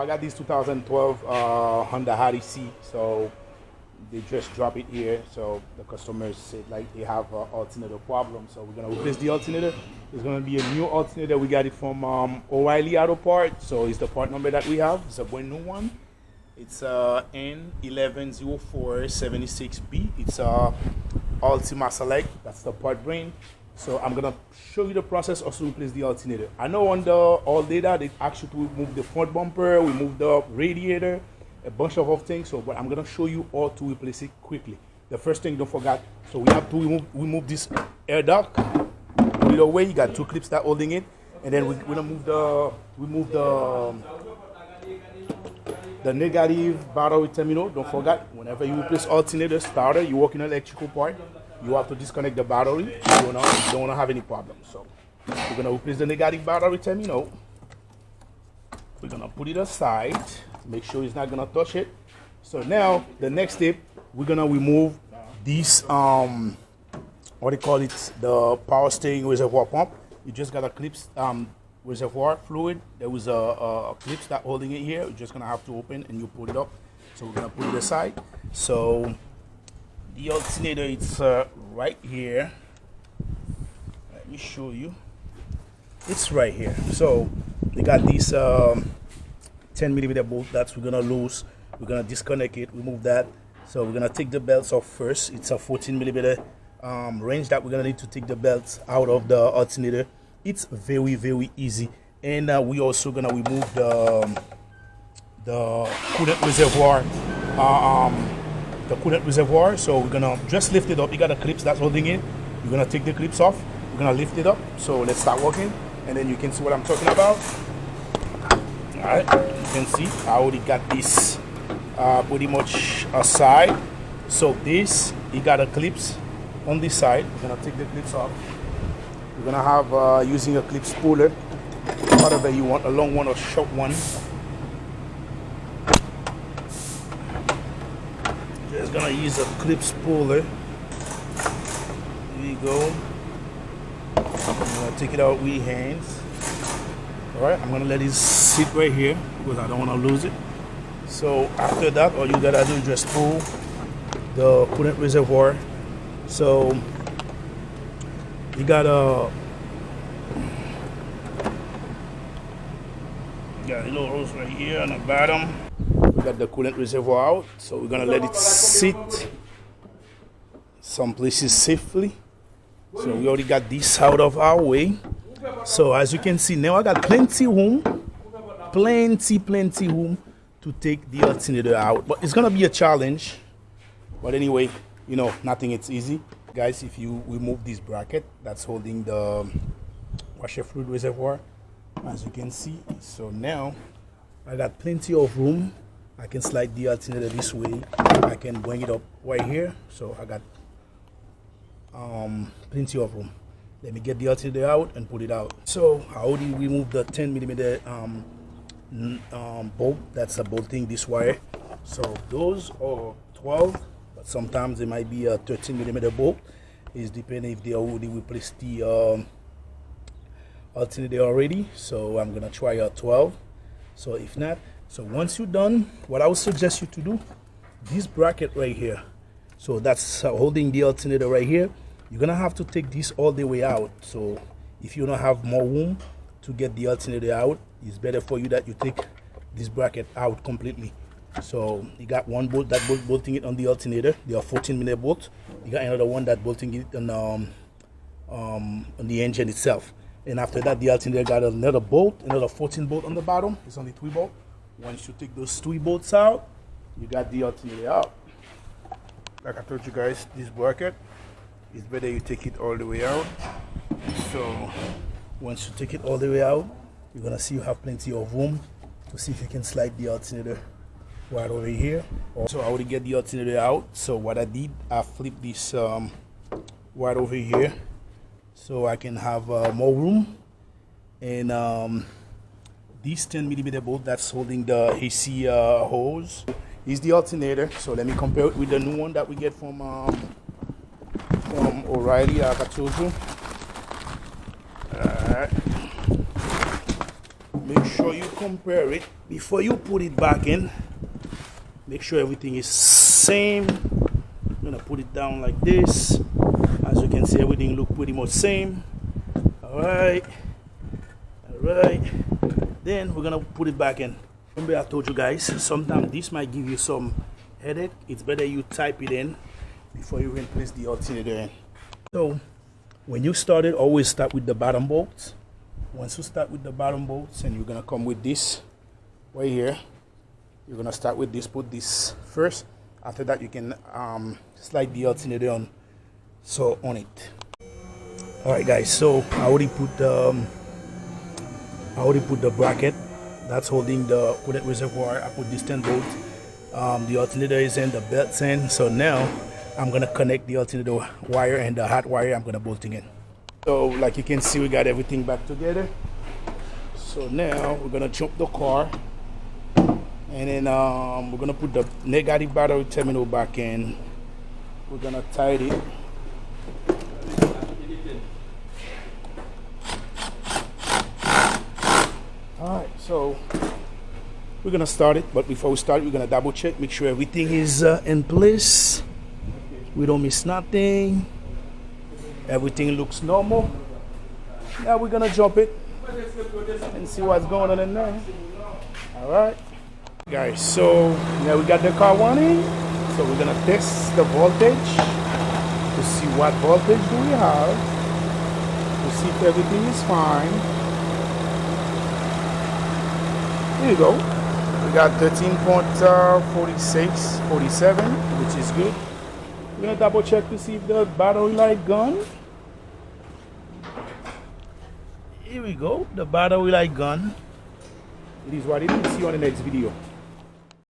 I got these 2012 Honda Odyssey, so they just drop it here. So the customers said like they have an alternator problem, so we're gonna replace the alternator. It's gonna be a new alternator. We got it from O'Reilly Auto Parts, so it's the part number that we have. It's a brand new one. It's N110476B. It's Ultima Select. That's the part brand. So I'm gonna show you the process of to replace the alternator. I know on the all data they actually remove the front bumper, we moved the radiator, a bunch of other things. So, but I'm gonna show you how to replace it quickly. The first thing, don't forget. So we have to remove this air duct. Put it away. You got two clips that holding it, and then we're gonna move the negative battery terminal. Don't forget, whenever you replace alternator starter, you work in an electrical part, you have to disconnect the battery. You don't want to have any problems. So we're gonna replace the negative battery terminal. We're gonna put it aside. Make sure it's not gonna touch it. So now the next step, we're gonna remove this what they call it, the power steering reservoir pump. You just got a clips reservoir fluid. There was a clips that holding it here. You're just gonna have to open and you pull it up. So we're gonna put it aside. So the alternator, it's right here. Let me show you. It's right here. So we got these 10mm bolt that we're gonna lose. We're gonna disconnect it, remove that. So we're gonna take the belts off first. It's a 14mm range that we're gonna need to take the belts out of the alternator. It's very easy. And we also gonna remove the coolant reservoir. The coolant reservoir. So we're gonna just lift it up. You got the clips that's holding it. You're gonna take the clips off. We're gonna lift it up. So let's start working, and then you can see what I'm talking about. All right, you can see I already got this pretty much aside. So this, you got the clips on this side. We're gonna take the clips off. We're gonna have using a clip spooler, whatever you want, a long one or short one. Just gonna use a clip spooler. Here you go. I'm gonna take it out with hands. All right, I'm gonna let it sit right here because I don't want to lose it. So after that, all you gotta do is just pull the coolant reservoir. So you got a little hose right here on the bottom. We got the coolant reservoir out, so we're gonna let it sit some places safely. So we already got this out of our way. So as you can see now, I got plenty room to take the alternator out, but it's gonna be a challenge. But anyway, you know, nothing it's easy. Guys, if you remove this bracket that's holding the washer fluid reservoir, as you can see, so now I got plenty of room. I can slide the alternator this way. I can bring it up right here. So I got plenty of room. Let me get the alternator out and put it out. So I already removed the 10mm bolt that's bolting this wire. So those are 12, but sometimes it might be a 13mm bolt. It's depending if they already replaced the alternator already. So I'm gonna try a 12. So if not, so once you're done, what I would suggest you to do, this bracket right here, so that's holding the alternator right here, you're gonna have to take this all the way out. So if you don't have more room to get the alternator out, it's better for you that you take this bracket out completely. So you got one bolt that bolting it on the alternator. There are 14mm bolts. You got another one that bolting it on the engine itself. And after that, the alternator got another bolt, another 14 bolt on the bottom. It's only 3 bolts. Once you take those 3 bolts out, you got the alternator out. Like I told you guys, this bracket, it's better you take it all the way out. So once you take it all the way out, you're gonna see you have plenty of room to see if you can slide the alternator right over here. So I already get the alternator out. So what I did, I flipped this right over here so I can have more room. And this 10mm bolt that's holding the AC hose is the alternator. So let me compare it with the new one that we get from O'Reilly, like I told you. Alright. make sure you compare it before you put it back in. Make sure everything is same. I'm gonna put it down like this. As you can see, everything look pretty much same. All right. Then we're gonna put it back in. Remember I told you guys, sometimes this might give you some headache. It's better you type it in before you replace the alternator in. So when you start it, always start with the bottom bolts. Once you start with the bottom bolts, and you're gonna come with this right here, you're gonna start with this, put this first. After that, you can slide the alternator on it. All right guys, so I already put the bracket that's holding the coolant reservoir. I put this 10 volt. The alternator is in, the belt's in. So now I'm gonna connect the alternator wire and the hot wire. I'm gonna bolting in. So like you can see, we got everything back together. So now we're gonna jump the car, and then we're gonna put the negative battery terminal back in. We're gonna tight it. Alright, so we're gonna start it, but before we start, we're gonna double check, make sure everything is in place. We don't miss nothing. Everything looks normal. Now we're gonna jump it and see what's going on in there. Alright, guys, so now we got the car running. So we're gonna test the voltage to see what voltage do we have, to see if everything is fine. Here you go. We got 13.46, 47, which is good. We're gonna double check to see if the battery light gone. Here we go. The battery light gone. It is what it is. See you on the next video.